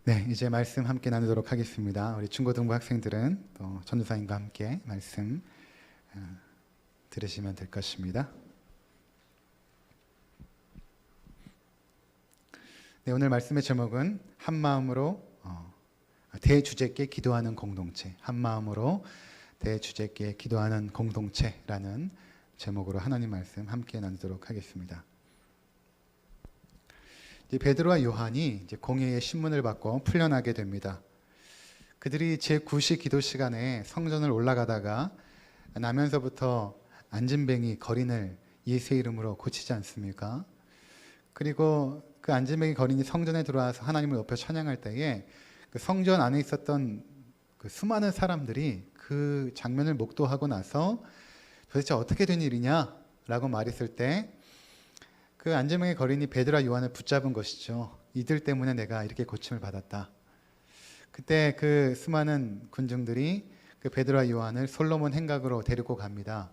네, 이제 말씀 함께 나누도록 하겠습니다. 우리 중고등부 학생들은 또 전도사님과 함께 말씀 들으시면 될 것입니다. 네, 오늘 말씀의 제목은 한 마음으로 대주제께 기도하는 공동체, 한 마음으로 대주제께 기도하는 공동체라는 제목으로 하나님 말씀 함께 나누도록 하겠습니다. 베드로와 요한이 이제 공회의 신문을 받고 풀려나게 됩니다. 그들이 제9시 기도 시간에 성전을 올라가다가 나면서부터 안진뱅이 거린을 예수의 이름으로 고치지 않습니까? 그리고 그 안진뱅이 거린이 성전에 들어와서 하나님을 높여 찬양할 때에 그 성전 안에 있었던 그 수많은 사람들이 그 장면을 목도하고 나서 도대체 어떻게 된 일이냐라고 말했을 때 그 안진뱅이 거린이 베드로와 요한을 붙잡은 것이죠. 이들 때문에 내가 이렇게 고침을 받았다. 그때 그 수많은 군중들이 그 베드로와 요한을 솔로몬 행각으로 데리고 갑니다.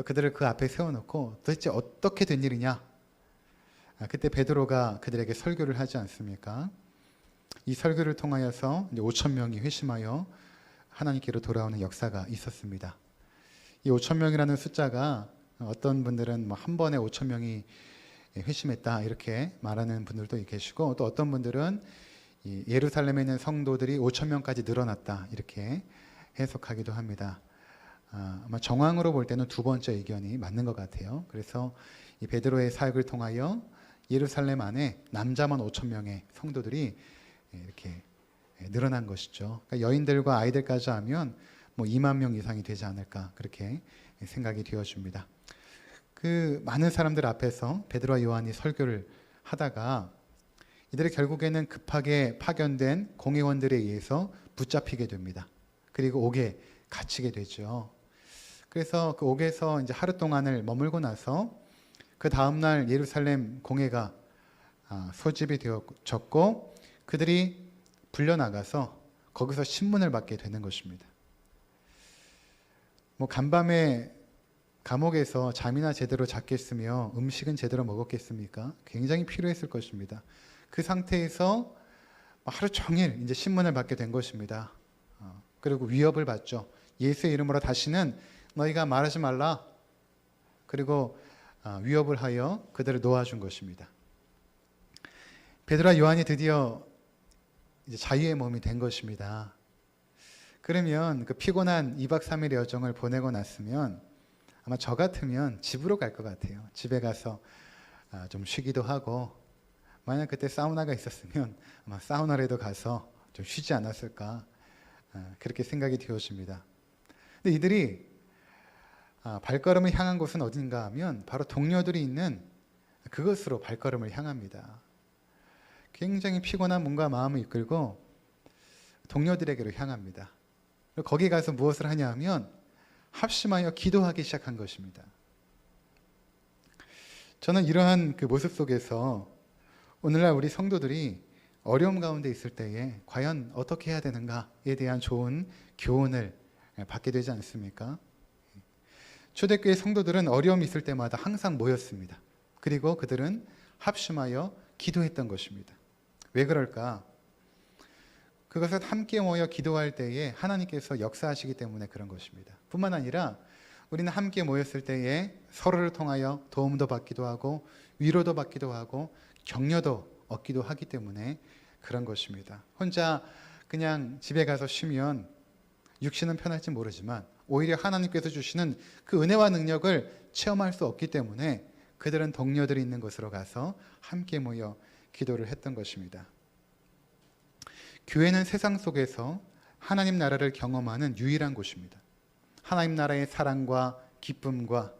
그들을 그 앞에 세워놓고 도대체 어떻게 된 일이냐? 그때 베드로가 그들에게 설교를 하지 않습니까? 이 설교를 통하여서 이제 5천 명이 회심하여 하나님께로 돌아오는 역사가 있었습니다. 이 5천 명이라는 숫자가 어떤 분들은 뭐 한 번에 5천 명이 회심했다 이렇게 말하는 분들도 계시고, 또 어떤 분들은 예루살렘에 있는 성도들이 5천 명까지 늘어났다 이렇게 해석하기도 합니다. 아마 정황으로 볼 때는 두 번째 의견이 맞는 것 같아요. 그래서 이 베드로의 사역을 통하여 예루살렘 안에 남자만 5천 명의 성도들이 이렇게 늘어난 것이죠. 그러니까 여인들과 아이들까지 하면 뭐 2만 명 이상이 되지 않을까 그렇게 생각이 되어집니다. 그 많은 사람들 앞에서 베드로와 요한이 설교를 하다가 이들이 결국에는 급하게 파견된 공회원들에 의해서 붙잡히게 됩니다. 그리고 옥에 갇히게 되죠. 그래서 그 옥에서 이제 하루 동안을 머물고 나서 그 다음날 예루살렘 공회가 소집이 되어졌고 그들이 불려나가서 거기서 신문을 받게 되는 것입니다. 뭐 간밤에 감옥에서 잠이나 제대로 잤겠으며 음식은 제대로 먹었겠습니까? 굉장히 필요했을 것입니다. 그 상태에서 하루 종일 이제 신문을 받게 된 것입니다. 그리고 위협을 받죠. 예수의 이름으로 다시는 너희가 말하지 말라. 그리고 위협을 하여 그들을 놓아준 것입니다. 베드로와 요한이 드디어 이제 자유의 몸이 된 것입니다. 그러면 그 피곤한 2박 3일의 여정을 보내고 났으면 아마 저 같으면 집으로 갈 것 같아요. 집에 가서 좀 쉬기도 하고, 만약 그때 사우나가 있었으면 아마 사우나라도 가서 좀 쉬지 않았을까 그렇게 생각이 되어집니다. 근데 이들이 발걸음을 향한 곳은 어딘가 하면 바로 동료들이 있는 그것으로 발걸음을 향합니다. 굉장히 피곤한 몸과 마음을 이끌고 동료들에게로 향합니다. 그리고 거기 가서 무엇을 하냐 하면 합심하여 기도하기 시작한 것입니다. 저는 이러한 그 모습 속에서 오늘날 우리 성도들이 어려움 가운데 있을 때에 과연 어떻게 해야 되는가에 대한 좋은 교훈을 받게 되지 않습니까? 초대교회 성도들은 어려움이 있을 때마다 항상 모였습니다. 그리고 그들은 합심하여 기도했던 것입니다. 왜 그럴까? 그것을 함께 모여 기도할 때에 하나님께서 역사하시기 때문에 그런 것입니다. 뿐만 아니라 우리는 함께 모였을 때에 서로를 통하여 도움도 받기도 하고 위로도 받기도 하고 격려도 얻기도 하기 때문에 그런 것입니다. 혼자 그냥 집에 가서 쉬면 육신은 편할지 모르지만 오히려 하나님께서 주시는 그 은혜와 능력을 체험할 수 없기 때문에 그들은 동료들이 있는 곳으로 가서 함께 모여 기도를 했던 것입니다. 교회는 세상 속에서 하나님 나라를 경험하는 유일한 곳입니다. 하나님 나라의 사랑과 기쁨과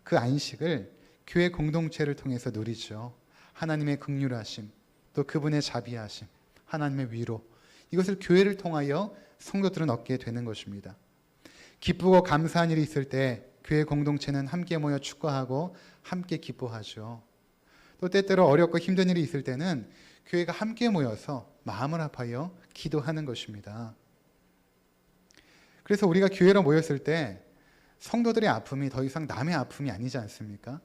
그 안식을 교회 공동체를 통해서 누리죠. 하나님의 긍휼하심, 또 그분의 자비하심, 하나님의 위로, 이것을 교회를 통하여 성도들은 얻게 되는 것입니다. 기쁘고 감사한 일이 있을 때 교회 공동체는 함께 모여 축하하고 함께 기뻐하죠. 또 때때로 어렵고 힘든 일이 있을 때는 교회가 함께 모여서 마음을 합하여 기도하는 것입니다. 그래서 우리가 교회로 모였을 때 성도들의 아픔이 더 이상 남의 아픔이 아니지 않습니까?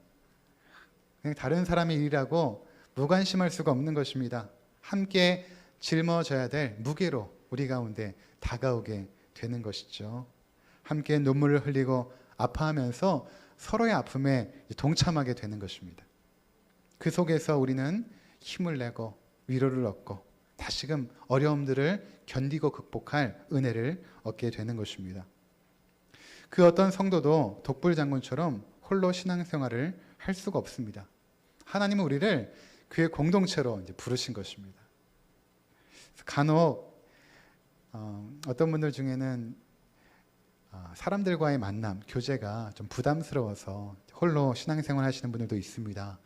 그냥 다른 사람의 일이라고 무관심할 수가 없는 것입니다. 함께 짊어져야 될 무게로 우리 가운데 다가오게 되는 것이죠. 함께 눈물을 흘리고 아파하면서 서로의 아픔에 동참하게 되는 것입니다. 그 속에서 우리는 힘을 내고 위로를 얻고 다시금 어려움들을 견디고 극복할 은혜를 얻게 되는 것입니다. 그 어떤 성도도 독불장군처럼 홀로 신앙생활을 할 수가 없습니다. 하나님은 우리를 그의 공동체로 이제 부르신 것입니다. 간혹 어떤 분들 중에는 사람들과의 만남, 교제가 좀 부담스러워서 홀로 신앙생활 하시는 분들도 있습니다.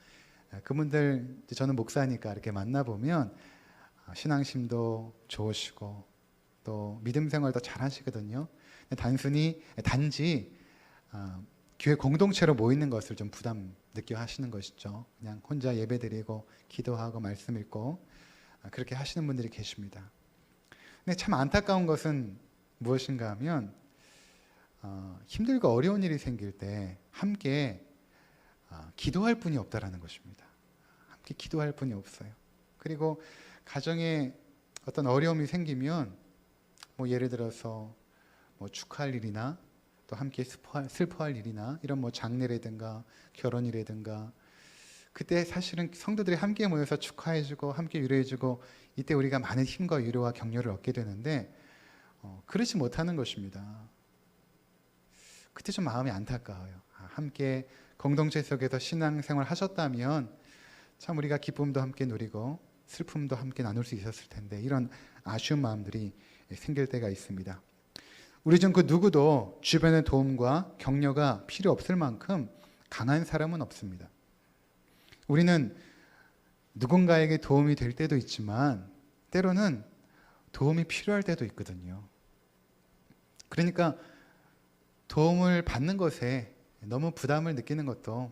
그분들 저는 목사니까 이렇게 만나보면 신앙심도 좋으시고 또 믿음 생활도 잘 하시거든요. 단지 교회 공동체로 모이는 것을 좀 부담 느껴 하시는 것이죠. 그냥 혼자 예배드리고 기도하고 말씀 읽고 그렇게 하시는 분들이 계십니다. 근데 참 안타까운 것은 무엇인가 하면 힘들고 어려운 일이 생길 때 함께 기도할 분이 없다라는 것입니다. 함께 기도할 분이 없어요. 그리고 가정에 어떤 어려움이 생기면 뭐 예를 들어서 뭐 축하할 일이나 또 함께 슬퍼할 일이나 이런 뭐 장례라든가 결혼이라든가 그때 사실은 성도들이 함께 모여서 축하해주고 함께 위로해주고 이때 우리가 많은 힘과 위로와 격려를 얻게 되는데 그렇지 못하는 것입니다. 그때 좀 마음이 안타까워요. 함께 공동체 속에서 신앙생활 하셨다면 참 우리가 기쁨도 함께 누리고 슬픔도 함께 나눌 수 있었을 텐데 이런 아쉬운 마음들이 생길 때가 있습니다. 우리 중 그 누구도 주변의 도움과 격려가 필요 없을 만큼 강한 사람은 없습니다. 우리는 누군가에게 도움이 될 때도 있지만 때로는 도움이 필요할 때도 있거든요. 그러니까 도움을 받는 것에 너무 부담을 느끼는 것도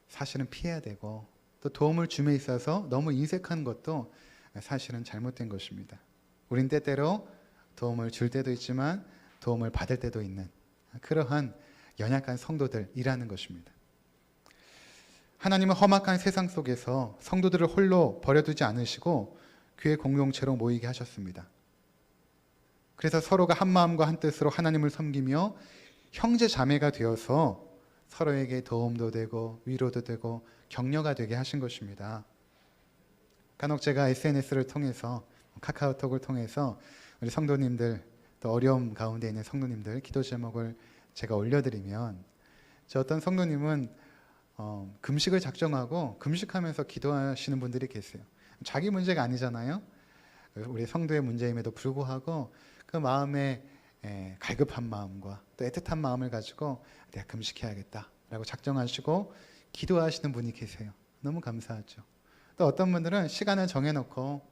사실은 피해야 되고 또 도움을 줌에 있어서 너무 인색한 것도 사실은 잘못된 것입니다. 우린 때때로 도움을 줄 때도 있지만 도움을 받을 때도 있는 그러한 연약한 성도들이라는 것입니다. 하나님은 험악한 세상 속에서 성도들을 홀로 버려두지 않으시고 교회 공동체로 모이게 하셨습니다. 그래서 서로가 한 마음과 한 뜻으로 하나님을 섬기며 형제 자매가 되어서 서로에게 도움도 되고 위로도 되고 격려가 되게 하신 것입니다. 간혹 제가 SNS를 통해서 카카오톡을 통해서 우리 성도님들 또 어려움 가운데 있는 성도님들 기도 제목을 제가 올려드리면 어떤 성도님은 금식을 작정하고 금식하면서 기도하시는 분들이 계세요. 자기 문제가 아니잖아요. 우리 성도의 문제임에도 불구하고 그 마음에 갈급한 마음과 또 애틋한 마음을 가지고 내가 금식해야겠다라고 작정하시고 기도하시는 분이 계세요. 너무 감사하죠. 또 어떤 분들은 시간을 정해놓고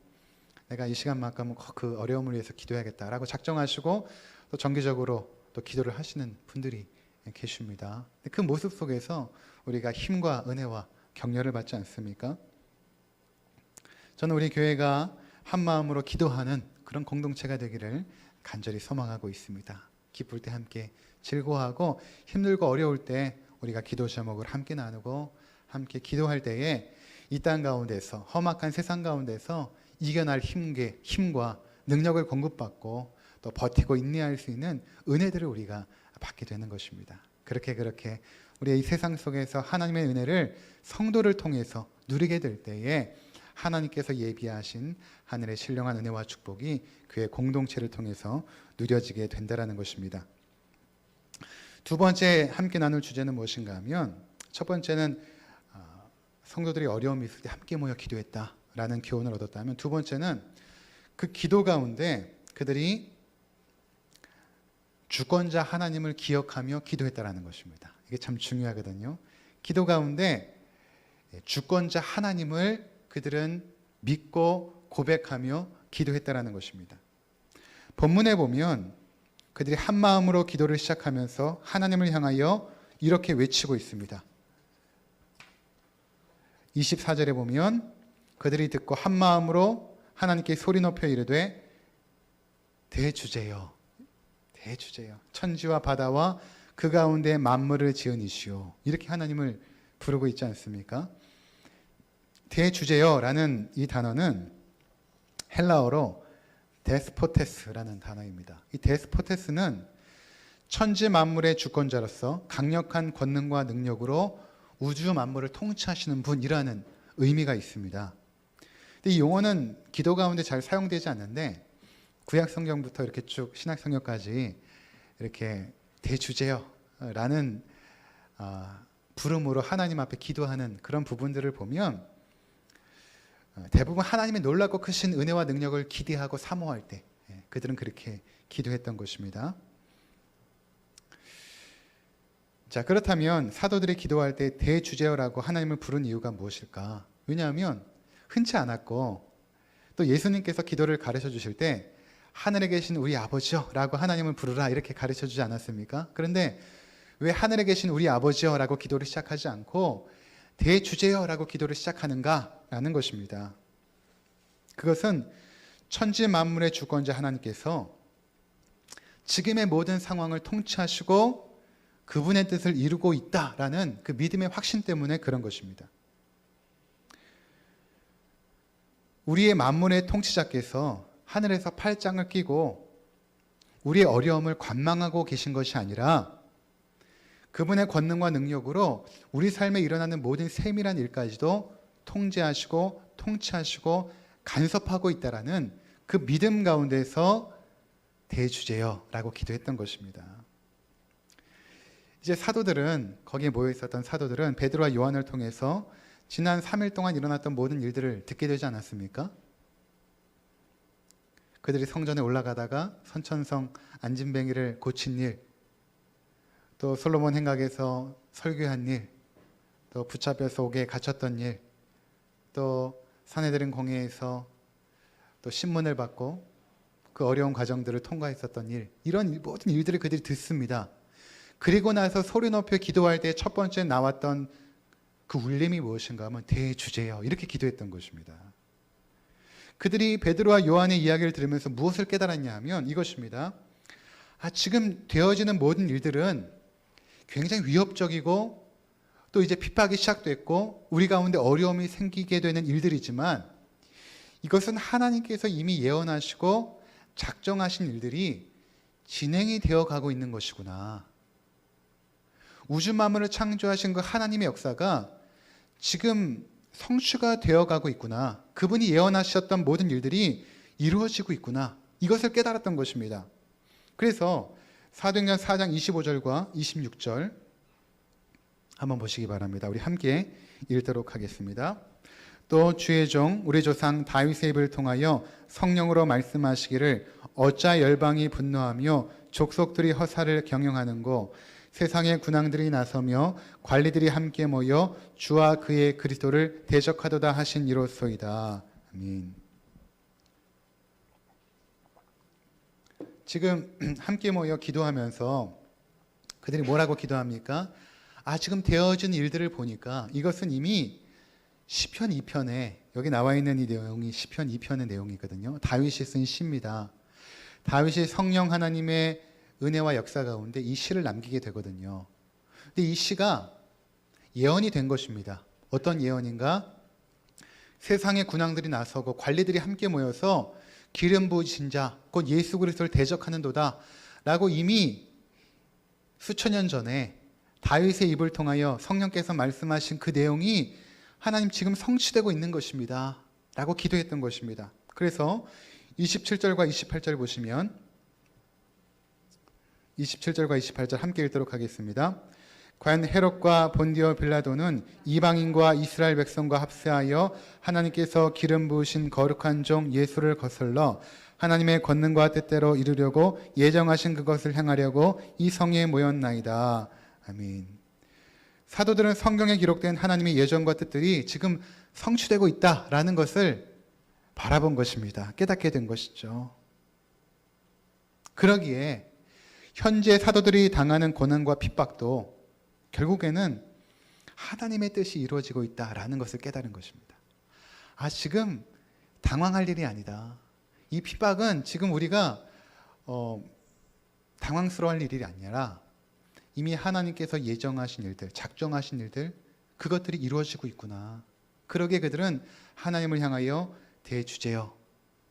내가 이 시간만큼은 그 어려움을 위해서 기도해야겠다라고 작정하시고 또 정기적으로 또 기도를 하시는 분들이 계십니다. 그 모습 속에서 우리가 힘과 은혜와 격려를 받지 않습니까? 저는 우리 교회가 한 마음으로 기도하는 그런 공동체가 되기를 간절히 소망하고 있습니다. 기쁠 때 함께 즐거워하고 힘들고 어려울 때 우리가 기도 제목을 함께 나누고 함께 기도할 때에 이 땅 가운데서 험악한 세상 가운데서 이겨낼 힘과 능력을 공급받고 또 버티고 인내할 수 있는 은혜들을 우리가 받게 되는 것입니다. 그렇게 우리의 이 세상 속에서 하나님의 은혜를 성도를 통해서 누리게 될 때에 하나님께서 예비하신 하늘의 신령한 은혜와 축복이 교회 공동체를 통해서 누려지게 된다는 것입니다. 두 번째 함께 나눌 주제는 무엇인가 하면 첫 번째는 성도들이 어려움이 있을 때 함께 모여 기도했다라는 교훈을 얻었다면 두 번째는 그 기도 가운데 그들이 주권자 하나님을 기억하며 기도했다라는 것입니다. 이게 참 중요하거든요. 기도 가운데 주권자 하나님을 그들은 믿고 고백하며 기도했다라는 것입니다. 본문에 보면 그들이 한 마음으로 기도를 시작하면서 하나님을 향하여 이렇게 외치고 있습니다. 24절에 보면 그들이 듣고 한 마음으로 하나님께 소리 높여 이르되 대주제여 천지와 바다와 그 가운데 만물을 지은 이시오. 이렇게 하나님을 부르고 있지 않습니까? 대주제여라는 이 단어는 헬라어로 데스포테스라는 단어입니다. 이 데스포테스는 천지 만물의 주권자로서 강력한 권능과 능력으로 우주 만물을 통치하시는 분이라는 의미가 있습니다. 근데 이 용어는 기도 가운데 잘 사용되지 않는데 구약 성경부터 이렇게 쭉 신약 성경까지 이렇게 대주제여라는 부름으로 하나님 앞에 기도하는 그런 부분들을 보면 대부분 하나님의 놀랍고 크신 은혜와 능력을 기대하고 사모할 때 그들은 그렇게 기도했던 것입니다. 자, 그렇다면 사도들이 기도할 때 대주제어라고 하나님을 부른 이유가 무엇일까? 왜냐하면 흔치 않았고 또 예수님께서 기도를 가르쳐 주실 때 하늘에 계신 우리 아버지여 라고 하나님을 부르라 이렇게 가르쳐 주지 않았습니까? 그런데 왜 하늘에 계신 우리 아버지여 라고 기도를 시작하지 않고 대주제여 라고 기도를 시작하는가 라는 것입니다. 그것은 천지 만물의 주권자 하나님께서 지금의 모든 상황을 통치하시고 그분의 뜻을 이루고 있다라는 그 믿음의 확신 때문에 그런 것입니다. 우리의 만물의 통치자께서 하늘에서 팔짱을 끼고 우리의 어려움을 관망하고 계신 것이 아니라 그분의 권능과 능력으로 우리 삶에 일어나는 모든 세밀한 일까지도 통제하시고 통치하시고 간섭하고 있다라는 그 믿음 가운데서 대주제여라고 기도했던 것입니다. 이제 사도들은 거기에 모여 있었던 사도들은 베드로와 요한을 통해서 지난 3일 동안 일어났던 모든 일들을 듣게 되지 않았습니까? 그들이 성전에 올라가다가 선천성 안진뱅이를 고친 일, 또 솔로몬 행각에서 설교한 일, 또 붙잡혀서 옥에 갇혔던 일, 또 산헤드린 공회에서 또 신문을 받고 그 어려운 과정들을 통과했었던 일, 이런 모든 일들을 그들이 듣습니다. 그리고 나서 소리 높여 기도할 때 첫 번째 나왔던 그 울림이 무엇인가 하면 대주제여 이렇게 기도했던 것입니다. 그들이 베드로와 요한의 이야기를 들으면서 무엇을 깨달았냐 하면 이것입니다. 지금 되어지는 모든 일들은 굉장히 위협적이고 또 이제 핍박이 시작됐고 우리 가운데 어려움이 생기게 되는 일들이지만 이것은 하나님께서 이미 예언하시고 작정하신 일들이 진행이 되어 가고 있는 것이구나. 우주 만물을 창조하신 그 하나님의 역사가 지금 성취가 되어가고 있구나. 그분이 예언하셨던 모든 일들이 이루어지고 있구나. 이것을 깨달았던 것입니다. 그래서 사도행전 4장 25절과 26절 한번 보시기 바랍니다. 우리 함께 읽도록 하겠습니다. 또 주의 종 우리 조상 다윗의 입을 통하여 성령으로 말씀하시기를 어찌 열방이 분노하며 족속들이 허사를 경영하는고 세상의 군왕들이 나서며 관리들이 함께 모여 주와 그의 그리스도를 대적하도다 하신 이로소이다. 아멘. 지금 함께 모여 기도하면서 그들이 뭐라고 기도합니까? 지금 되어진 일들을 보니까 이것은 이미 시편 2편에 여기 나와 있는 이 내용이 시편 2편의 내용이거든요. 다윗이 쓴 시입니다. 다윗이 성령 하나님의 은혜와 역사 가운데 이 시를 남기게 되거든요. 근데 이 시가 예언이 된 것입니다. 어떤 예언인가? 세상의 군왕들이 나서고 관리들이 함께 모여서 기름 부으신 자, 곧 예수 그리스도를 대적하는도다 라고 이미 수천 년 전에 다윗의 입을 통하여 성령께서 말씀하신 그 내용이 하나님 지금 성취되고 있는 것입니다 라고 기도했던 것입니다. 그래서 27절과 28절 보시면 27절과 28절 함께 읽도록 하겠습니다. 과연 헤롯과 본디오 빌라도는 이방인과 이스라엘 백성과 합세하여 하나님께서 기름 부으신 거룩한 종 예수를 거슬러 하나님의 권능과 뜻대로 이루려고 예정하신 그것을 행하려고 이 성에 모였나이다. 아멘. 사도들은 성경에 기록된 하나님의 예정과 뜻들이 지금 성취되고 있다라는 것을 바라본 것입니다. 깨닫게 된 것이죠. 그러기에 현재 사도들이 당하는 고난과 핍박도 결국에는 하나님의 뜻이 이루어지고 있다라는 것을 깨달은 것입니다. 지금 당황할 일이 아니다. 이 핍박은 지금 우리가 당황스러워할 일이 아니라 이미 하나님께서 예정하신 일들, 작정하신 일들, 그것들이 이루어지고 있구나. 그러기에 그들은 하나님을 향하여 대주제여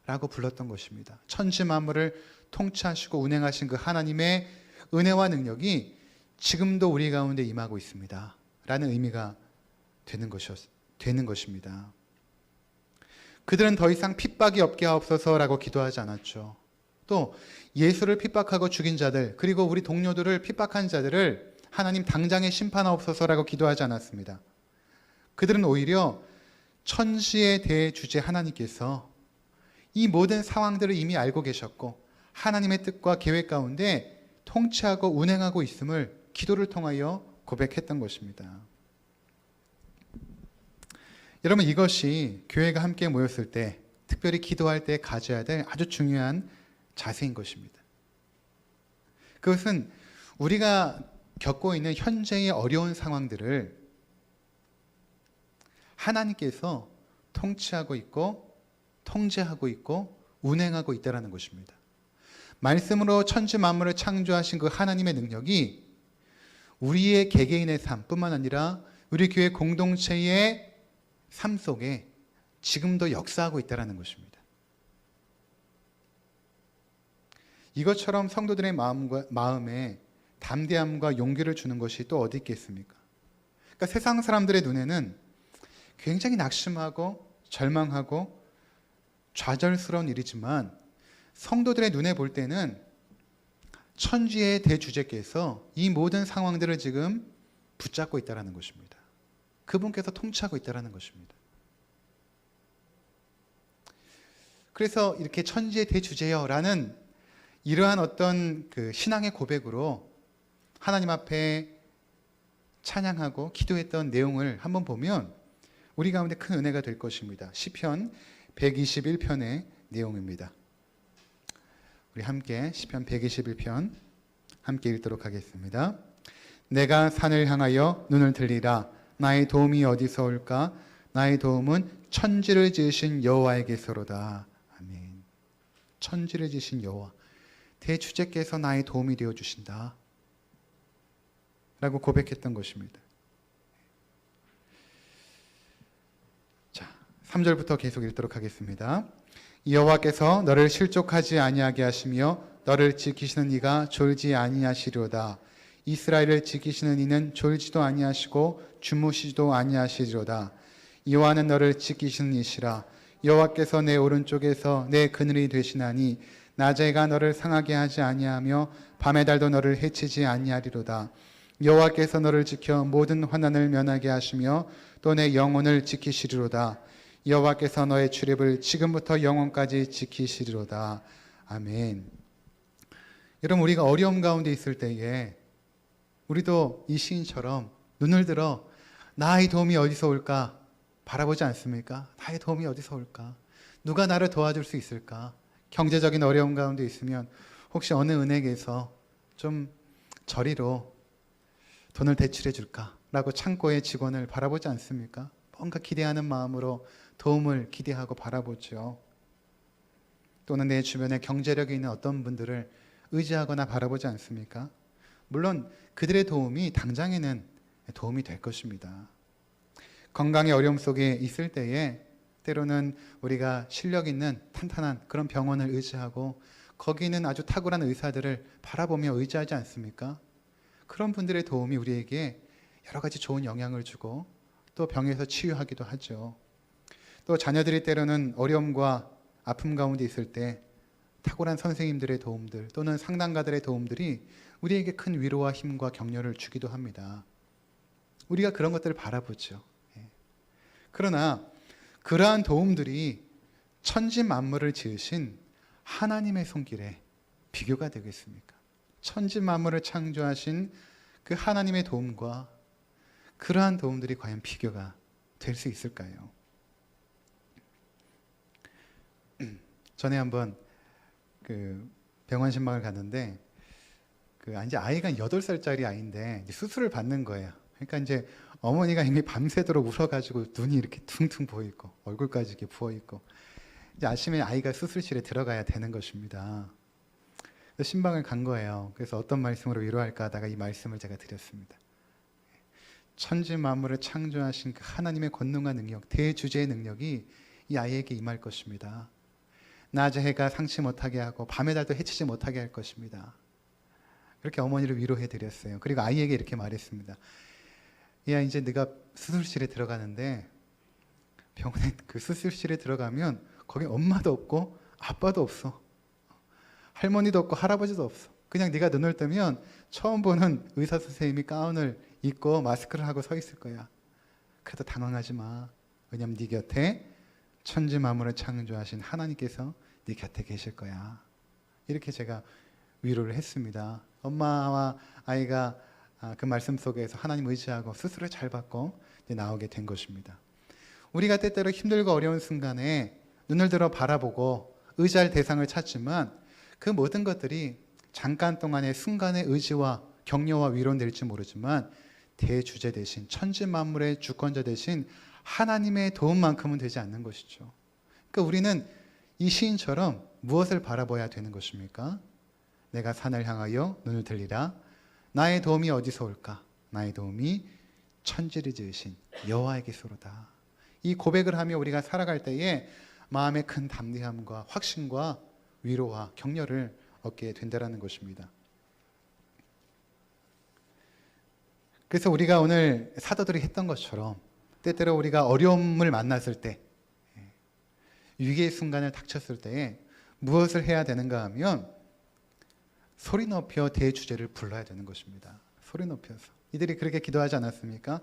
라고 불렀던 것입니다. 천지 만물을 통치하시고 운행하신 그 하나님의 은혜와 능력이 지금도 우리 가운데 임하고 있습니다. 라는 의미가 되는 것입니다. 그들은 더 이상 핍박이 없게 하옵소서라고 기도하지 않았죠. 또 예수를 핍박하고 죽인 자들, 그리고 우리 동료들을 핍박한 자들을 하나님 당장에 심판하옵소서라고 기도하지 않았습니다. 그들은 오히려 천지의 대주제 하나님께서 이 모든 상황들을 이미 알고 계셨고 하나님의 뜻과 계획 가운데 통치하고 운행하고 있음을 기도를 통하여 고백했던 것입니다. 여러분, 이것이 교회가 함께 모였을 때, 특별히 기도할 때 가져야 될 아주 중요한 자세인 것입니다. 그것은 우리가 겪고 있는 현재의 어려운 상황들을 하나님께서 통치하고 있고 통제하고 있고 운행하고 있다는 것입니다. 말씀으로 천지 만물을 창조하신 그 하나님의 능력이 우리의 개개인의 삶뿐만 아니라 우리 교회 공동체의 삶 속에 지금도 역사하고 있다는 것입니다. 이것처럼 성도들의 마음에 담대함과 용기를 주는 것이 또 어디 있겠습니까? 그러니까 세상 사람들의 눈에는 굉장히 낙심하고 절망하고 좌절스러운 일이지만 성도들의 눈에 볼 때는 천지의 대주제께서 이 모든 상황들을 지금 붙잡고 있다는 것입니다. 그분께서 통치하고 있다는 것입니다. 그래서 이렇게 천지의 대주제여라는 이러한 어떤 그 신앙의 고백으로 하나님 앞에 찬양하고 기도했던 내용을 한번 보면 우리 가운데 큰 은혜가 될 것입니다. 시편 121편의 내용입니다. 우리 함께 시편 121편 함께 읽도록 하겠습니다. 내가 산을 향하여 눈을 들리라. 나의 도움이 어디서 올까? 나의 도움은 천지를 지으신 여호와에게서로다. 아멘. 천지를 지으신 여호와, 대주제께서 나의 도움이 되어 주신다 라고 고백했던 것입니다. 자, 3절부터 계속 읽도록 하겠습니다. 여호와께서 너를 실족하지 아니하게 하시며 너를 지키시는 이가 졸지 아니하시리로다. 이스라엘을 지키시는 이는 졸지도 아니하시고 주무시지도 아니하시리로다. 여호와는 너를 지키시는 이시라. 여호와께서 내 오른쪽에서 내 그늘이 되시나니 낮에가 너를 상하게 하지 아니하며 밤의 달도 너를 해치지 아니하리로다. 여호와께서 너를 지켜 모든 환난을 면하게 하시며 또 내 영혼을 지키시리로다. 여호와께서 너의 출입을 지금부터 영원까지 지키시리로다. 아멘. 여러분, 우리가 어려움 가운데 있을 때에 우리도 이 시인처럼 눈을 들어 나의 도움이 어디서 올까 바라보지 않습니까? 나의 도움이 어디서 올까? 누가 나를 도와줄 수 있을까? 경제적인 어려움 가운데 있으면 혹시 어느 은행에서 좀 저리로 돈을 대출해 줄까? 라고 창고의 직원을 바라보지 않습니까? 뭔가 기대하는 마음으로 도움을 기대하고 바라보죠. 또는 내 주변에 경제력이 있는 어떤 분들을 의지하거나 바라보지 않습니까? 물론 그들의 도움이 당장에는 도움이 될 것입니다. 건강의 어려움 속에 있을 때에 때로는 우리가 실력 있는 탄탄한 그런 병원을 의지하고 거기는 아주 탁월한 의사들을 바라보며 의지하지 않습니까? 그런 분들의 도움이 우리에게 여러 가지 좋은 영향을 주고 또 병에서 치유하기도 하죠. 또 자녀들이 때로는 어려움과 아픔 가운데 있을 때 탁월한 선생님들의 도움들 또는 상담가들의 도움들이 우리에게 큰 위로와 힘과 격려를 주기도 합니다. 우리가 그런 것들을 바라보죠. 그러나 그러한 도움들이 천지 만물을 지으신 하나님의 손길에 비교가 되겠습니까? 천지 만물을 창조하신 그 하나님의 도움과 그러한 도움들이 과연 비교가 될 수 있을까요? 전에 한번 그 병원 신방을 갔는데 이제 아이가 8살짜리 아이인데 이제 수술을 받는 거예요. 그러니까 이제 어머니가 이미 밤새도록 울어가지고 눈이 이렇게 퉁퉁 부어 있고 얼굴까지 이렇게 부어 있고 이제 아침에 아이가 수술실에 들어가야 되는 것입니다. 그래서 신방을 간 거예요. 그래서 어떤 말씀으로 위로할까 하다가 이 말씀을 제가 드렸습니다. 천지 만물을 창조하신 그 하나님의 권능과 능력, 대주제의 능력이 이 아이에게 임할 것입니다. 낮의 해가 상치 못하게 하고 밤의 달도 해치지 못하게 할 것입니다. 그렇게 어머니를 위로해 드렸어요. 그리고 아이에게 이렇게 말했습니다. 야, 이제 네가 수술실에 들어가는데 병원에 그 수술실에 들어가면 거기 엄마도 없고 아빠도 없어. 할머니도 없고 할아버지도 없어. 그냥 네가 눈을 뜨면 처음 보는 의사 선생님이 가운을 입고 마스크를 하고 서 있을 거야. 그래도 당황하지 마. 왜냐면 네 곁에 천지 만물을 창조하신 하나님께서 네 곁에 계실 거야. 이렇게 제가 위로를 했습니다. 엄마와 아이가 그 말씀 속에서 하나님 의지하고 수술을 잘 받고 이제 나오게 된 것입니다. 우리가 때때로 힘들고 어려운 순간에 눈을 들어 바라보고 의지할 대상을 찾지만 그 모든 것들이 잠깐 동안의 순간의 의지와 격려와 위로는 될지 모르지만 대주제 대신 천지 만물의 주권자 대신 하나님의 도움만큼은 되지 않는 것이죠. 그러니까 우리는 이 시인처럼 무엇을 바라봐야 되는 것입니까? 내가 산을 향하여 눈을 들리라. 나의 도움이 어디서 올까? 나의 도움이 천지를 지으신 여호와에게서로다. 이 고백을 하며 우리가 살아갈 때에 마음의 큰 담대함과 확신과 위로와 격려를 얻게 된다는 것입니다. 그래서 우리가 오늘 사도들이 했던 것처럼 때때로 우리가 어려움을 만났을 때, 위기의 순간을 닥쳤을 때에 무엇을 해야 되는가 하면 소리 높여 대주제를 불러야 되는 것입니다. 소리 높여서. 이들이 그렇게 기도하지 않았습니까?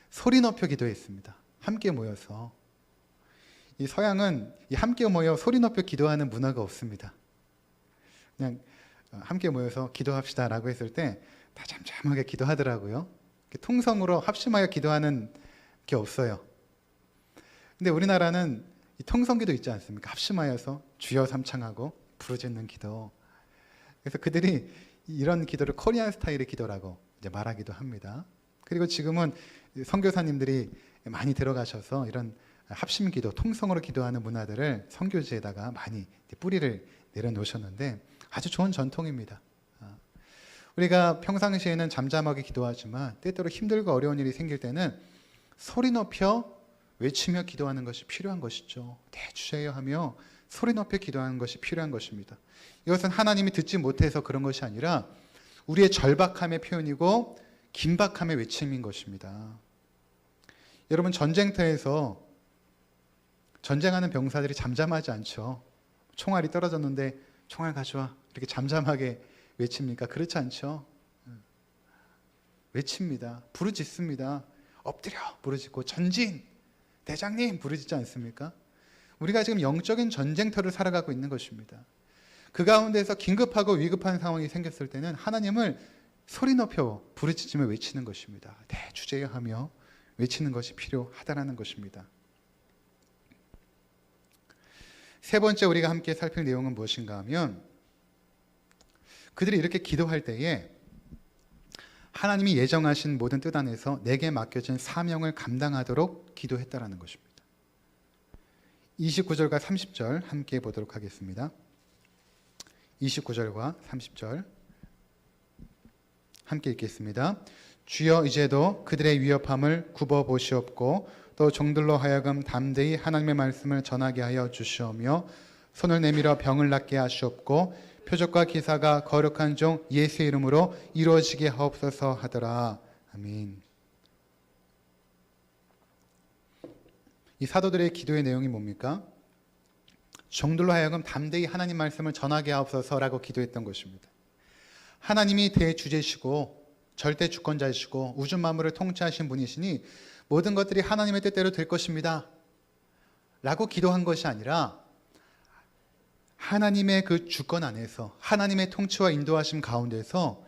소리 높여 기도했습니다. 함께 모여서. 이 서양은 함께 모여 소리 높여 기도하는 문화가 없습니다. 그냥 함께 모여서 기도합시다라고 했을 때 다 잠잠하게 기도하더라고요. 통성으로 합심하여 기도하는 게 없어요. 근데 우리나라는 이 통성기도 있지 않습니까? 합심하여서 주여 삼창하고 부르짖는 기도. 그래서 그들이 이런 기도를 코리안 스타일의 기도라고 이제 말하기도 합니다. 그리고 지금은 선교사님들이 많이 들어가셔서 이런 합심기도, 통성으로 기도하는 문화들을 선교지에다가 많이 뿌리를 내려놓으셨는데 아주 좋은 전통입니다. 우리가 평상시에는 잠잠하게 기도하지만 때때로 힘들고 어려운 일이 생길 때는 소리 높여 외치며 기도하는 것이 필요한 것이죠. 대주제여 하며 소리 높여 기도하는 것이 필요한 것입니다. 이것은 하나님이 듣지 못해서 그런 것이 아니라 우리의 절박함의 표현이고 긴박함의 외침인 것입니다. 여러분, 전쟁터에서 전쟁하는 병사들이 잠잠하지 않죠. 총알이 떨어졌는데 총알 가져와 이렇게 잠잠하게 외칩니까? 그렇지 않죠. 외칩니다. 부르짖습니다. 엎드려 부르짖고 전진 대장님 부르짖지 않습니까? 우리가 지금 영적인 전쟁터를 살아가고 있는 것입니다. 그 가운데서 긴급하고 위급한 상황이 생겼을 때는 하나님을 소리 높여 부르짖으며 외치는 것입니다. 대주제여 하며 외치는 것이 필요하다라는 것입니다. 세 번째 우리가 함께 살필 내용은 무엇인가 하면 그들이 이렇게 기도할 때에 하나님이 예정하신 모든 뜻 안에서 내게 맡겨진 사명을 감당하도록 기도했다라는 것입니다. 29절과 30절 함께 보도록 하겠습니다. 29절과 30절 함께 읽겠습니다. 주여 이제도 그들의 위협함을 굽어 보시옵고 또 종들로 하여금 담대히 하나님의 말씀을 전하게 하여 주시오며 손을 내밀어 병을 낫게 하시옵고 표적과 기사가 거룩한 종 예수의 이름으로 이루어지게 하옵소서 하더라. 아멘. 이 사도들의 기도의 내용이 뭡니까? 종들로 하여금 담대히 하나님 말씀을 전하게 하옵소서라고 기도했던 것입니다. 하나님이 대주제시고 절대 주권자이시고 우주 만물을 통치하신 분이시니 모든 것들이 하나님의 뜻대로 될 것입니다 라고 기도한 것이 아니라 하나님의 그 주권 안에서 하나님의 통치와 인도하심 가운데서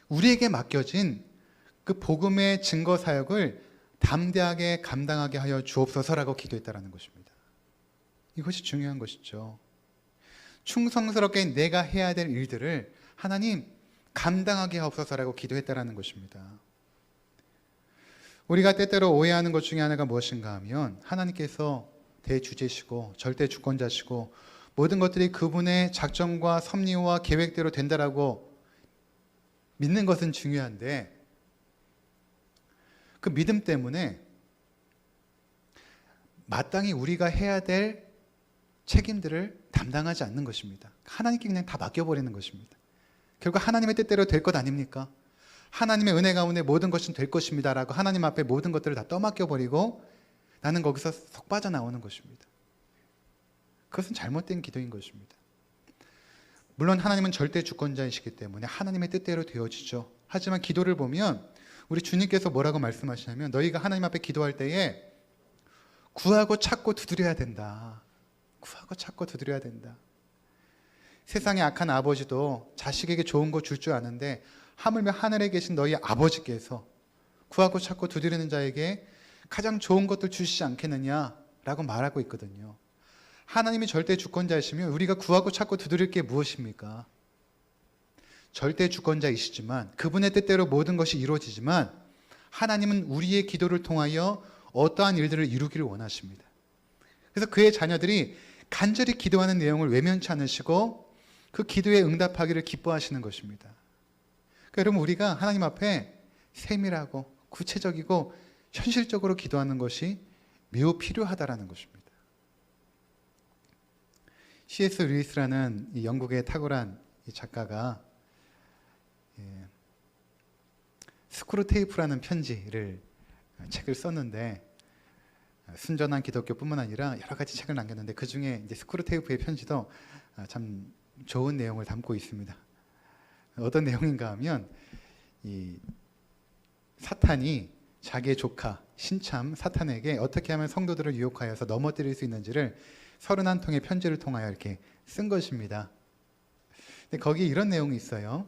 우리에게 맡겨진 그 복음의 증거 사역을 담대하게 감당하게 하여 주옵소서라고 기도했다는 것입니다. 이것이 중요한 것이죠. 충성스럽게 내가 해야 될 일들을 하나님 감당하게 하옵소서라고 기도했다는 것입니다. 우리가 때때로 오해하는 것 중에 하나가 무엇인가 하면 하나님께서 대주제시고 절대 주권자시고 모든 것들이 그분의 작정과 섭리와 계획대로 된다라고 믿는 것은 중요한데 그 믿음 때문에 마땅히 우리가 해야 될 책임들을 담당하지 않는 것입니다. 하나님께 그냥 다 맡겨버리는 것입니다. 결국 하나님의 뜻대로 될 것 아닙니까? 하나님의 은혜 가운데 모든 것은 될 것입니다 라고 하나님 앞에 모든 것들을 다 떠맡겨버리고 나는 거기서 속 빠져나오는 것입니다. 그것은 잘못된 기도인 것입니다. 물론 하나님은 절대 주권자이시기 때문에 하나님의 뜻대로 되어지죠. 하지만 기도를 보면 우리 주님께서 뭐라고 말씀하시냐면 너희가 하나님 앞에 기도할 때에 구하고 찾고 두드려야 된다. 구하고 찾고 두드려야 된다. 세상의 악한 아버지도 자식에게 좋은 거 줄 줄 아는데 하물며 하늘에 계신 너희 아버지께서 구하고 찾고 두드리는 자에게 가장 좋은 것들 주시지 않겠느냐라고 말하고 있거든요. 하나님이 절대 주권자이시면 우리가 구하고 찾고 두드릴 게 무엇입니까? 절대 주권자이시지만 그분의 뜻대로 모든 것이 이루어지지만 하나님은 우리의 기도를 통하여 어떠한 일들을 이루기를 원하십니다. 그래서 그의 자녀들이 간절히 기도하는 내용을 외면치 않으시고 그 기도에 응답하기를 기뻐하시는 것입니다. 그러니까 여러분 우리가 하나님 앞에 세밀하고 구체적이고 현실적으로 기도하는 것이 매우 필요하다라는 것입니다. C.S. 루이스라는 이 영국의 탁월한 이 작가가 스크루테이프라는 편지를 책을 썼는데 순전한 기독교뿐만 아니라 여러 가지 책을 남겼는데 그 중에 이제 스크루테이프의 편지도 참 좋은 내용을 담고 있습니다. 어떤 내용인가 하면 이 사탄이 자기의 조카 신참 사탄에게 어떻게 하면 성도들을 유혹하여서 넘어뜨릴 수 있는지를 31통의 편지를 통하여 이렇게 쓴 것입니다. 근데 거기에 이런 내용이 있어요.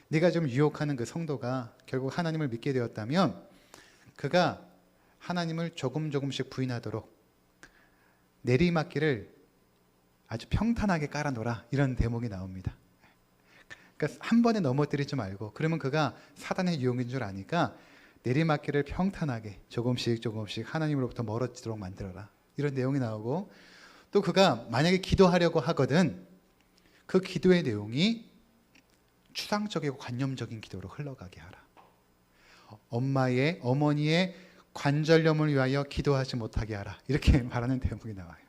네가 좀 유혹하는 그 성도가 결국 하나님을 믿게 되었다면 그가 하나님을 조금씩 부인하도록 내리막길을 아주 평탄하게 깔아놓으라 이런 대목이 나옵니다. 그러니까 한 번에 넘어뜨리지 말고 그러면 그가 사단의 유혹인 줄 아니까 내리막길을 평탄하게 조금씩 하나님으로부터 멀어지도록 만들어라 이런 내용이 나오고 또 그가 만약에 기도하려고 하거든 그 기도의 내용이 추상적이고 관념적인 기도로 흘러가게 하라. 어머니의 관절염을 위하여 기도하지 못하게 하라 이렇게 말하는 대목이 나와요.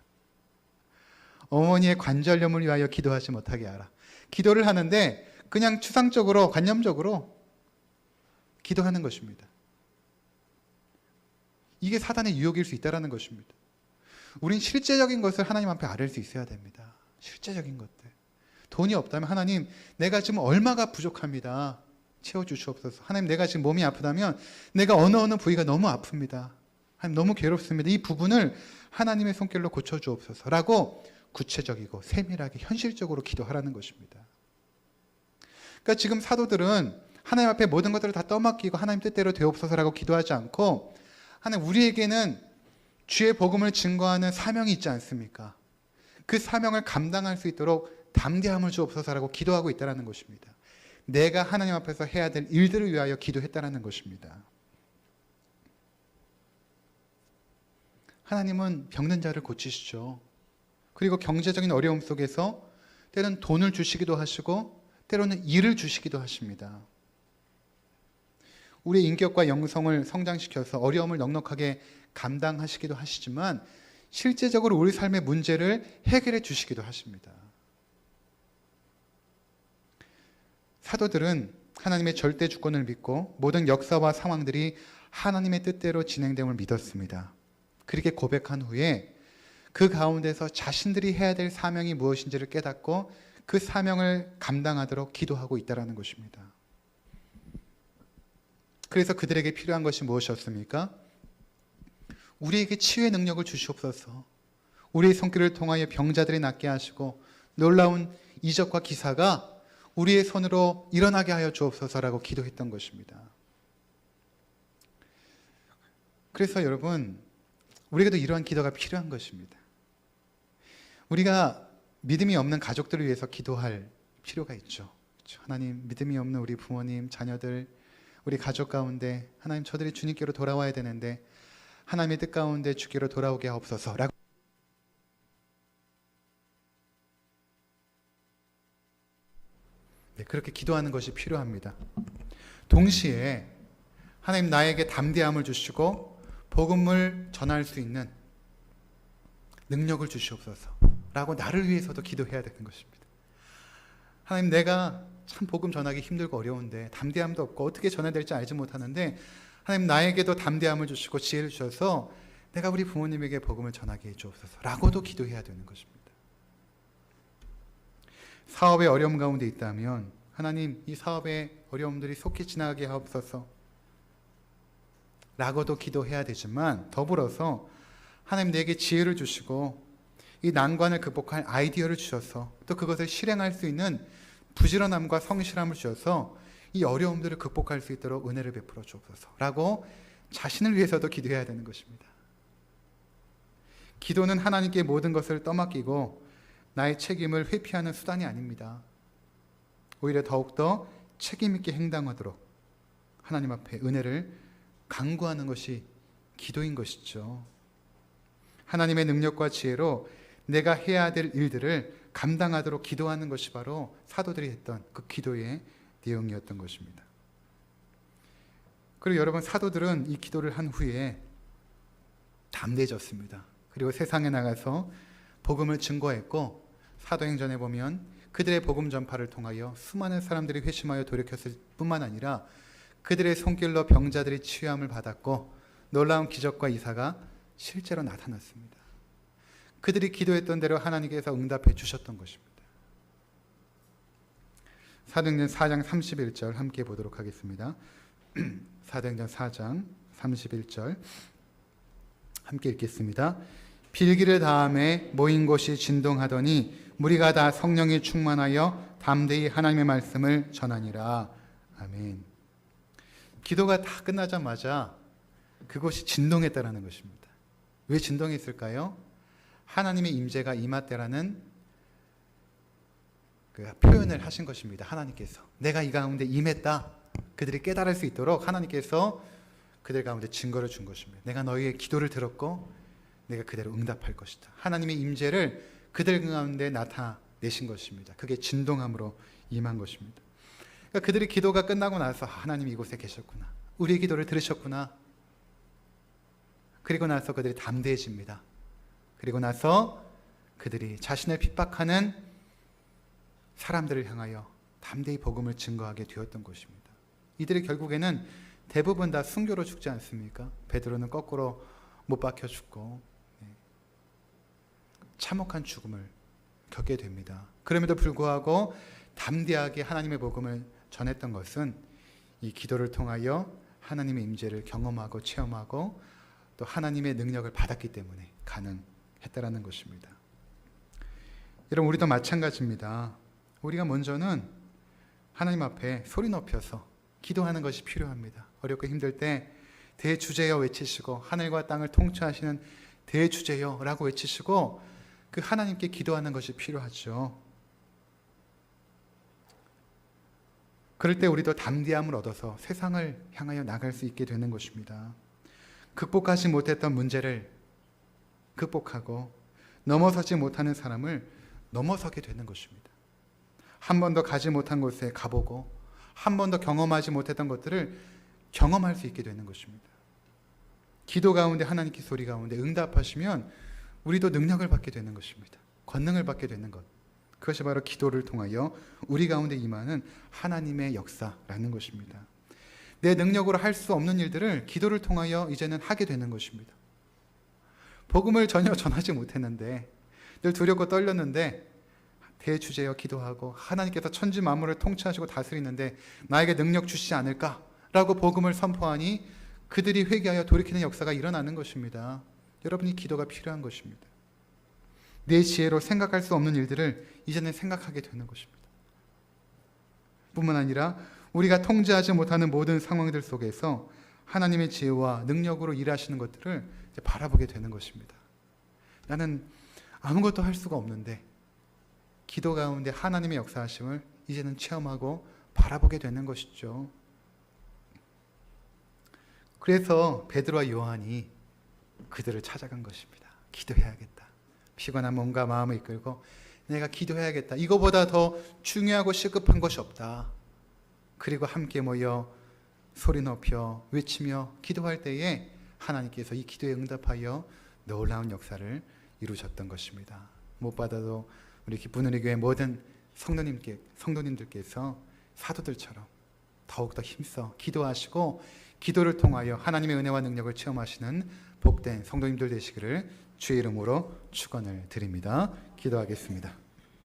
어머니의 관절염을 위하여 기도하지 못하게 하라. 기도를 하는데 그냥 추상적으로 관념적으로 기도하는 것입니다. 이게 사단의 유혹일 수 있다는 것입니다. 우린 실제적인 것을 하나님 앞에 아뢰 수 있어야 됩니다. 실제적인 것들. 돈이 없다면 하나님 내가 지금 얼마가 부족합니다. 채워주시옵소서. 하나님 내가 지금 몸이 아프다면 내가 어느 부위가 너무 아픕니다. 하나님 너무 괴롭습니다. 이 부분을 하나님의 손길로 고쳐주옵소서 라고 구체적이고 세밀하게 현실적으로 기도하라는 것입니다. 그러니까 지금 사도들은 하나님 앞에 모든 것들을 다 떠맡기고 하나님 뜻대로 되옵소서라고 기도하지 않고 하나님 우리에게는 주의 복음을 증거하는 사명이 있지 않습니까? 그 사명을 감당할 수 있도록 담대함을 주옵소서라고 기도하고 있다는 것입니다. 내가 하나님 앞에서 해야 될 일들을 위하여 기도했다는 것입니다. 하나님은 병든 자를 고치시죠. 그리고 경제적인 어려움 속에서 때로는 돈을 주시기도 하시고 때로는 일을 주시기도 하십니다. 우리의 인격과 영성을 성장시켜서 어려움을 넉넉하게 감당하시기도 하시지만 실제적으로 우리 삶의 문제를 해결해 주시기도 하십니다. 사도들은 하나님의 절대 주권을 믿고 모든 역사와 상황들이 하나님의 뜻대로 진행됨을 믿었습니다. 그렇게 고백한 후에 그 가운데서 자신들이 해야 될 사명이 무엇인지를 깨닫고 그 사명을 감당하도록 기도하고 있다는 것입니다. 그래서 그들에게 필요한 것이 무엇이었습니까? 우리에게 치유의 능력을 주시옵소서. 우리의 손길을 통하여 병자들이 낫게 하시고 놀라운 이적과 기사가 우리의 손으로 일어나게 하여 주옵소서라고 기도했던 것입니다. 그래서 여러분, 우리에게도 이러한 기도가 필요한 것입니다. 우리가 믿음이 없는 가족들을 위해서 기도할 필요가 있죠. 하나님, 믿음이 없는 우리 부모님, 자녀들, 우리 가족 가운데 하나님 저들이 주님께로 돌아와야 되는데 하나님의 뜻 가운데 주께로 돌아오게 하옵소서라고 그렇게 기도하는 것이 필요합니다. 동시에 하나님 나에게 담대함을 주시고 복음을 전할 수 있는 능력을 주시옵소서. 라고 나를 위해서도 기도해야 되는 것입니다. 하나님, 내가 참 복음 전하기 힘들고 어려운데 담대함도 없고 어떻게 전해야 될지 알지 못하는데 하나님, 나에게도 담대함을 주시고 지혜를 주셔서 내가 우리 부모님에게 복음을 전하게 해주옵소서 라고도 기도해야 되는 것입니다. 사업의 어려움 가운데 있다면 하나님, 이 사업의 어려움들이 속히 지나가게 하옵소서 라고도 기도해야 되지만, 더불어서 하나님, 내게 지혜를 주시고 이 난관을 극복할 아이디어를 주셔서 또 그것을 실행할 수 있는 부지런함과 성실함을 주셔서 이 어려움들을 극복할 수 있도록 은혜를 베풀어 주옵소서 라고 자신을 위해서도 기도해야 되는 것입니다. 기도는 하나님께 모든 것을 떠맡기고 나의 책임을 회피하는 수단이 아닙니다. 오히려 더욱더 책임 있게 행동하도록 하나님 앞에 은혜를 간구하는 것이 기도인 것이죠. 하나님의 능력과 지혜로 내가 해야 될 일들을 감당하도록 기도하는 것이 바로 사도들이 했던 그 기도의 내용이었던 것입니다. 그리고 여러분, 사도들은 이 기도를 한 후에 담대해졌습니다. 그리고 세상에 나가서 복음을 증거했고, 사도행전에 보면 그들의 복음 전파를 통하여 수많은 사람들이 회심하여 돌이켰을 뿐만 아니라 그들의 손길로 병자들이 치유함을 받았고 놀라운 기적과 이사가 실제로 나타났습니다. 그들이 기도했던 대로 하나님께서 응답해 주셨던 것입니다. 사도행전 4장 31절 함께 보도록 하겠습니다. 사도행전 4장 31절 함께 읽겠습니다. 빌기를 다함에 모인 곳이 진동하더니 무리가 다 성령이 충만하여 담대히 하나님의 말씀을 전하니라. 아멘. 기도가 다 끝나자마자 그곳이 진동했다라는 것입니다. 왜 진동했을까요? 하나님의 임재가 임했다라는 그 표현을 하신 것입니다. 하나님께서 내가 이 가운데 임했다, 그들이 깨달을 수 있도록 하나님께서 그들 가운데 증거를 준 것입니다. 내가 너희의 기도를 들었고 내가 그대로 응답할 것이다. 하나님의 임재를 그들 가운데 나타내신 것입니다. 그게 진동함으로 임한 것입니다. 그러니까 그들이 기도가 끝나고 나서 하나님 이곳에 계셨구나, 우리의 기도를 들으셨구나. 그리고 나서 그들이 담대해집니다. 그리고 나서 그들이 자신을 핍박하는 사람들을 향하여 담대히 복음을 증거하게 되었던 것입니다. 이들이 결국에는 대부분 다 순교로 죽지 않습니까? 베드로는 거꾸로 못 박혀 죽고 참혹한 죽음을 겪게 됩니다. 그럼에도 불구하고 담대하게 하나님의 복음을 전했던 것은 이 기도를 통하여 하나님의 임재를 경험하고 체험하고 또 하나님의 능력을 받았기 때문에 가능했다라는 것입니다. 여러분, 우리도 마찬가지입니다. 우리가 먼저는 하나님 앞에 소리 높여서 기도하는 것이 필요합니다. 어렵고 힘들 때 대주제여 외치시고, 하늘과 땅을 통치하시는 대주제여 라고 외치시고 그 하나님께 기도하는 것이 필요하죠. 그럴 때 우리도 담대함을 얻어서 세상을 향하여 나갈 수 있게 되는 것입니다. 극복하지 못했던 문제를 극복하고 넘어서지 못하는 사람을 넘어서게 되는 것입니다. 한 번도 가지 못한 곳에 가보고 한 번도 경험하지 못했던 것들을 경험할 수 있게 되는 것입니다. 기도 가운데 하나님께 소리 가운데 응답하시면 우리도 능력을 받게 되는 것입니다. 권능을 받게 되는 것, 그것이 바로 기도를 통하여 우리 가운데 임하는 하나님의 역사라는 것입니다. 내 능력으로 할 수 없는 일들을 기도를 통하여 이제는 하게 되는 것입니다. 복음을 전혀 전하지 못했는데, 늘 두렵고 떨렸는데 대주제여 기도하고 하나님께서 천지 만물을 통치하시고 다스리는데 나에게 능력 주시지 않을까라고 복음을 선포하니 그들이 회개하여 돌이키는 역사가 일어나는 것입니다. 여러분이 기도가 필요한 것입니다. 내 지혜로 생각할 수 없는 일들을 이제는 생각하게 되는 것입니다. 뿐만 아니라 우리가 통제하지 못하는 모든 상황들 속에서 하나님의 지혜와 능력으로 일하시는 것들을 이제 바라보게 되는 것입니다. 나는 아무것도 할 수가 없는데 기도 가운데 하나님의 역사하심을 이제는 체험하고 바라보게 되는 것이죠. 그래서 베드로와 요한이 그들을 찾아간 것입니다. 기도해야겠다. 피곤한 몸과 마음을 이끌고 내가 기도해야겠다. 이거보다 더 중요하고 시급한 것이 없다. 그리고 함께 모여 소리 높여 외치며 기도할 때에 하나님께서 이 기도에 응답하여 놀라운 역사를 이루셨던 것입니다. 무엇보다도 우리 기쁜 우리 교회 모든 성도님들께서 사도들처럼 더욱더 힘써 기도하시고 기도를 통하여 하나님의 은혜와 능력을 체험하시는 복된 성도님들 되시기를 주의 이름으로 축원을 드립니다. 기도하겠습니다.